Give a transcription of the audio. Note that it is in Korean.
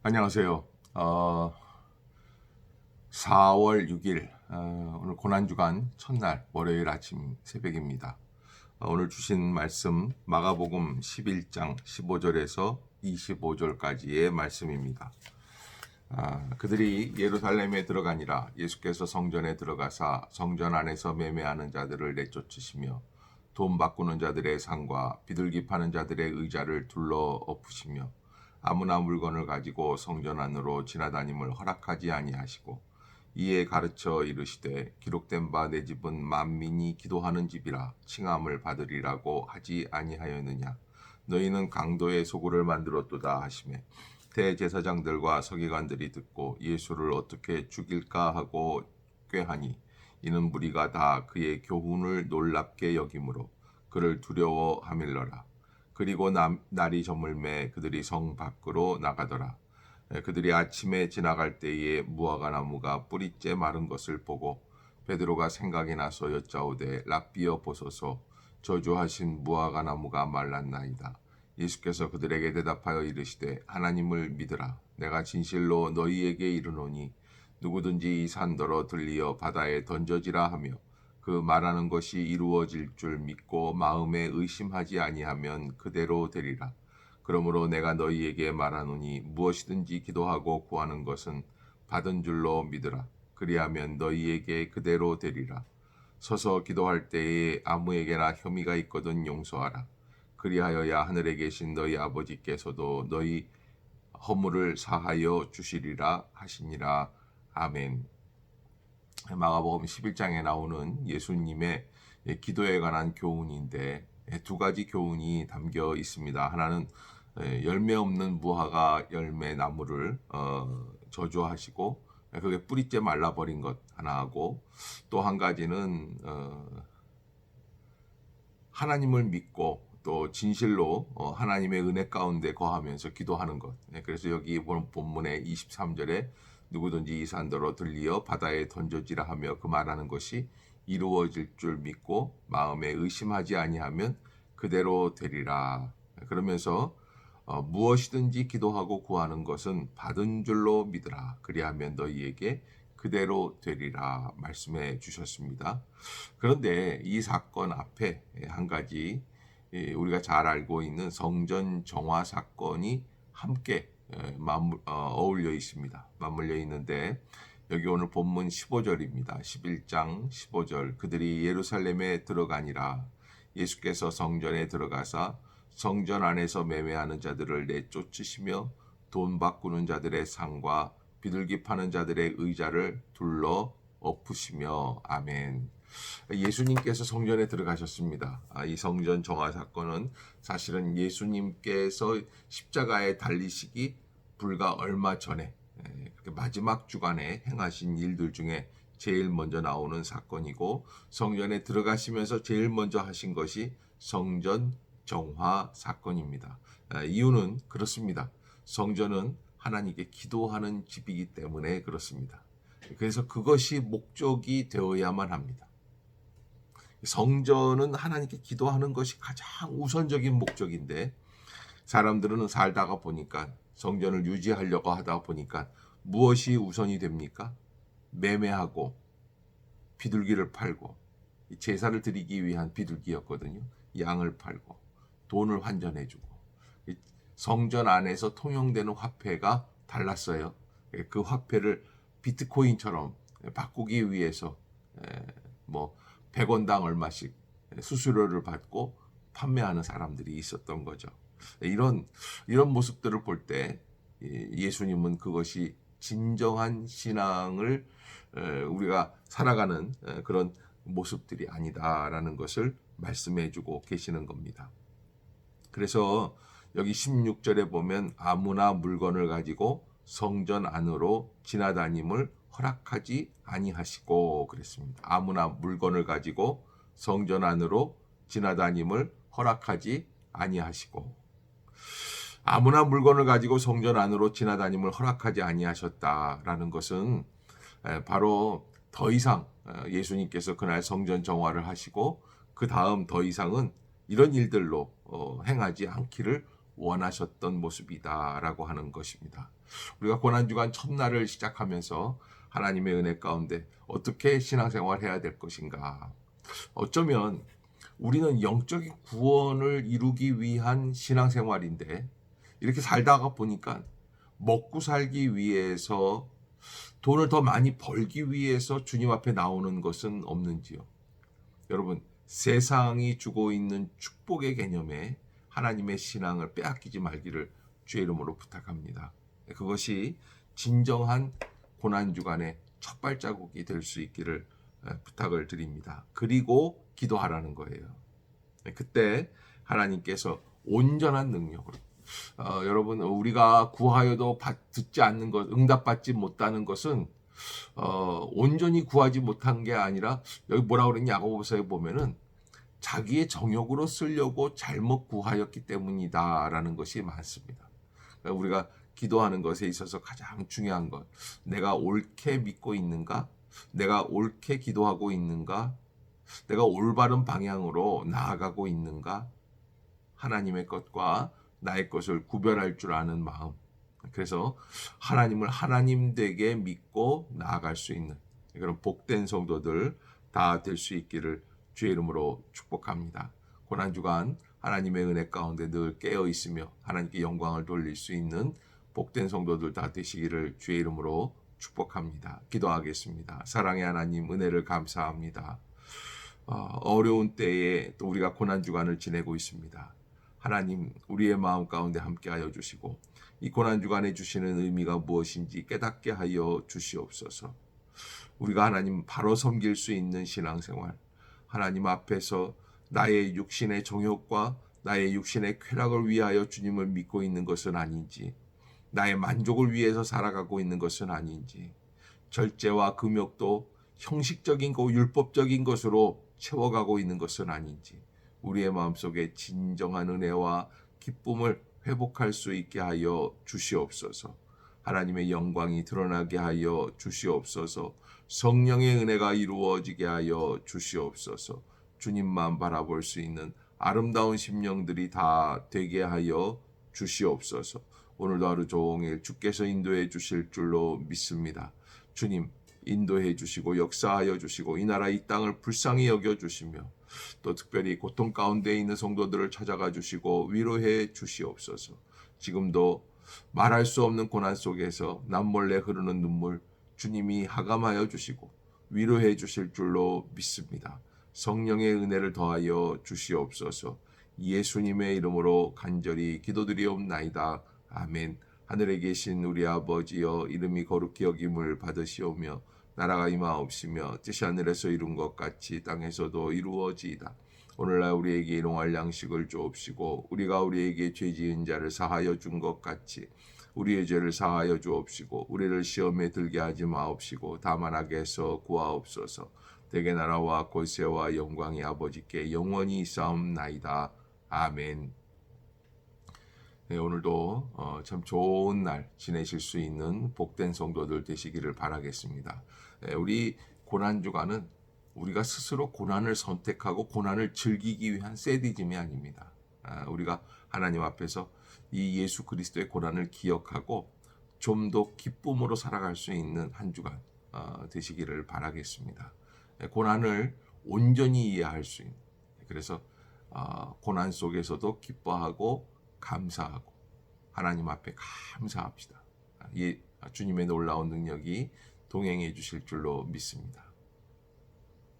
안녕하세요. 4월 6일 오늘 고난주간 첫날 월요일 아침 새벽입니다. 오늘 주신 말씀 마가복음 11장 15절에서 25절까지의 말씀입니다. 그들이 예루살렘에 들어가니라. 예수께서 성전에 들어가사 성전 안에서 매매하는 자들을 내쫓으시며 돈 바꾸는 자들의 상과 비둘기 파는 자들의 의자를 둘러 엎으시며 아무나 물건을 가지고 성전 안으로 지나다님을 허락하지 아니하시고 이에 가르쳐 이르시되 기록된 바 내 집은 만민이 기도하는 집이라 칭함을 받으리라고 하지 아니하였느냐. 너희는 강도의 소굴을 만들었도다 하시매 대제사장들과 서기관들이 듣고 예수를 어떻게 죽일까 하고 꾀하니 이는 무리가 다 그의 교훈을 놀랍게 여김으로 그를 두려워하밀러라. 그리고 날이 저물매 그들이 성 밖으로 나가더라. 그들이 아침에 지나갈 때에 무화과 나무가 뿌리째 마른 것을 보고 베드로가 생각이 나서 여짜오되 랍비여 보소서 저주하신 무화과 나무가 말랐나이다. 예수께서 그들에게 대답하여 이르시되 하나님을 믿으라. 내가 진실로 너희에게 이르노니 누구든지 이 산더러 들리어 바다에 던져지라 하며 그 말하는 것이 이루어질 줄 믿고 마음에 의심하지 아니하면 그대로 되리라. 그러므로 내가 너희에게 말하노니 무엇이든지 기도하고 구하는 것은 받은 줄로 믿으라. 그리하면 너희에게 그대로 되리라. 서서 기도할 때에 아무에게나 혐의가 있거든 용서하라. 그리하여야 하늘에 계신 너희 아버지께서도 너희 허물을 사하여 주시리라 하시니라. 아멘. 마가복음 11장에 나오는 예수님의 기도에 관한 교훈인데 두 가지 교훈이 담겨 있습니다. 하나는 열매 없는 무화과 열매 나무를 저주하시고 그게 뿌리째 말라버린 것 하나하고 또 한 가지는 하나님을 믿고 또 진실로 하나님의 은혜 가운데 거하면서 기도하는 것. 그래서 여기 본문의 23절에 누구든지 이 산더러 들리어 바다에 던져지라 하며 그 말하는 것이 이루어질 줄 믿고 마음에 의심하지 아니하면 그대로 되리라. 그러면서 무엇이든지 기도하고 구하는 것은 받은 줄로 믿으라. 그리하면 너희에게 그대로 되리라 말씀해 주셨습니다. 그런데 이 사건 앞에 한 가지 우리가 잘 알고 있는 성전 정화 사건이 함께 어울려 있습니다. 맞물려 있는데 여기 오늘 본문 15절입니다. 11장 15절 그들이 예루살렘에 들어가니라. 예수께서 성전에 들어가사 성전 안에서 매매하는 자들을 내쫓으시며 돈 바꾸는 자들의 상과 비둘기 파는 자들의 의자를 둘러 엎으시며 아멘. 예수님께서 성전에 들어가셨습니다. 이 성전 정화 사건은 사실은 예수님께서 십자가에 달리시기 불과 얼마 전에 마지막 주간에 행하신 일들 중에 제일 먼저 나오는 사건이고 성전에 들어가시면서 제일 먼저 하신 것이 성전 정화 사건입니다. 이유는 그렇습니다. 성전은 하나님께 기도하는 집이기 때문에 그렇습니다. 그래서 그것이 목적이 되어야만 합니다. 성전은 하나님께 기도하는 것이 가장 우선적인 목적인데 사람들은 살다가 보니까 성전을 유지하려고 하다 보니까 무엇이 우선이 됩니까? 매매하고 비둘기를 팔고 제사를 드리기 위한 비둘기였거든요. 양을 팔고 돈을 환전해주고 성전 안에서 통용되는 화폐가 달랐어요. 그 화폐를 비트코인처럼 바꾸기 위해서 뭐 100원당 얼마씩 수수료를 받고 판매하는 사람들이 있었던 거죠. 이런 모습들을 볼 때 예수님은 그것이 진정한 신앙을 우리가 살아가는 그런 모습들이 아니다라는 것을 말씀해주고 계시는 겁니다. 그래서 여기 16절에 보면 아무나 물건을 가지고 성전 안으로 지나다님을 허락하지 아니하시고 그랬습니다. 아무나 물건을 가지고 성전 안으로 지나다님을 허락하지 아니하시고 아무나 물건을 가지고 성전 안으로 지나다님을 허락하지 아니하셨다라는 것은 바로 더 이상 예수님께서 그날 성전 정화를 하시고 그 다음 더 이상은 이런 일들로 행하지 않기를 원하셨던 모습이다라고 하는 것입니다. 우리가 고난주간 첫날을 시작하면서 하나님의 은혜 가운데 어떻게 신앙생활 해야 될 것인가? 어쩌면 우리는 영적인 구원을 이루기 위한 신앙생활인데 이렇게 살다가 보니까 먹고 살기 위해서 돈을 더 많이 벌기 위해서 주님 앞에 나오는 것은 없는지요? 여러분, 세상이 주고 있는 축복의 개념에 하나님의 신앙을 빼앗기지 말기를 주의 이름으로 부탁합니다. 그것이 진정한 고난주간의 첫 발자국이 될 수 있기를 부탁을 드립니다. 그리고 기도하라는 거예요. 그때 하나님께서 온전한 능력으로 여러분, 우리가 구하여도 듣지 않는 것, 응답받지 못하는 것은 온전히 구하지 못한 게 아니라 여기 뭐라 그랬냐, 야고보서에 보면은 자기의 정욕으로 쓰려고 잘못 구하였기 때문이다라는 것이 많습니다. 그러니까 우리가 기도하는 것에 있어서 가장 중요한 것, 내가 옳게 믿고 있는가, 내가 옳게 기도하고 있는가, 내가 올바른 방향으로 나아가고 있는가, 하나님의 것과 나의 것을 구별할 줄 아는 마음. 그래서 하나님을 하나님 되게 믿고 나아갈 수 있는 그런 복된 성도들 다 될 수 있기를 주의 이름으로 축복합니다. 고난주간 하나님의 은혜 가운데 늘 깨어 있으며 하나님께 영광을 돌릴 수 있는 복된 성도들 다 되시기를 주의 이름으로 축복합니다. 기도하겠습니다. 사랑의 하나님, 은혜를 감사합니다. 어려운 때에 또 우리가 고난주간을 지내고 있습니다. 하나님, 우리의 마음 가운데 함께하여 주시고 이 고난주간에 주시는 의미가 무엇인지 깨닫게 하여 주시옵소서. 우리가 하나님 바로 섬길 수 있는 신앙생활, 하나님 앞에서 나의 육신의 정욕과 나의 육신의 쾌락을 위하여 주님을 믿고 있는 것은 아닌지, 나의 만족을 위해서 살아가고 있는 것은 아닌지, 절제와 금욕도 형식적인 거, 율법적인 것으로 채워가고 있는 것은 아닌지, 우리의 마음속에 진정한 은혜와 기쁨을 회복할 수 있게 하여 주시옵소서. 하나님의 영광이 드러나게 하여 주시옵소서. 성령의 은혜가 이루어지게 하여 주시옵소서. 주님만 바라볼 수 있는 아름다운 심령들이 다 되게 하여 주시옵소서. 오늘도 하루 종일 주께서 인도해 주실 줄로 믿습니다. 주님, 인도해 주시고 역사하여 주시고 이 나라 이 땅을 불쌍히 여겨 주시며 또 특별히 고통 가운데 있는 성도들을 찾아가 주시고 위로해 주시옵소서. 지금도 말할 수 없는 고난 속에서 남몰래 흐르는 눈물 주님이 하감하여 주시고 위로해 주실 줄로 믿습니다. 성령의 은혜를 더하여 주시옵소서. 예수님의 이름으로 간절히 기도드리옵나이다. 아멘. 하늘에 계신 우리 아버지여, 이름이 거룩히 여김을 받으시오며 나라가 임하옵시며 뜻이 하늘에서 이룬 것 같이 땅에서도 이루어지이다. 오늘날 우리에게 일용할 양식을 주옵시고 우리가 우리에게 죄 지은 자를 사하여 준 것 같이 우리의 죄를 사하여 주옵시고 우리를 시험에 들게 하지 마옵시고 다만 악에서 구하옵소서. 대개 나라와 권세와 영광이 아버지께 영원히 있사옵나이다. 아멘. 네, 오늘도 참 좋은 날 지내실 수 있는 복된 성도들 되시기를 바라겠습니다. 네, 우리 고난주간은 우리가 스스로 고난을 선택하고 고난을 즐기기 위한 새디즘이 아닙니다. 우리가 하나님 앞에서 이 예수 그리스도의 고난을 기억하고 좀 더 기쁨으로 살아갈 수 있는 한 주간 되시기를 바라겠습니다. 네, 고난을 온전히 이해할 수 있는, 그래서 고난 속에서도 기뻐하고 감사하고 하나님 앞에 감사합시다. 주님의 놀라운 능력이 동행해 주실 줄로 믿습니다.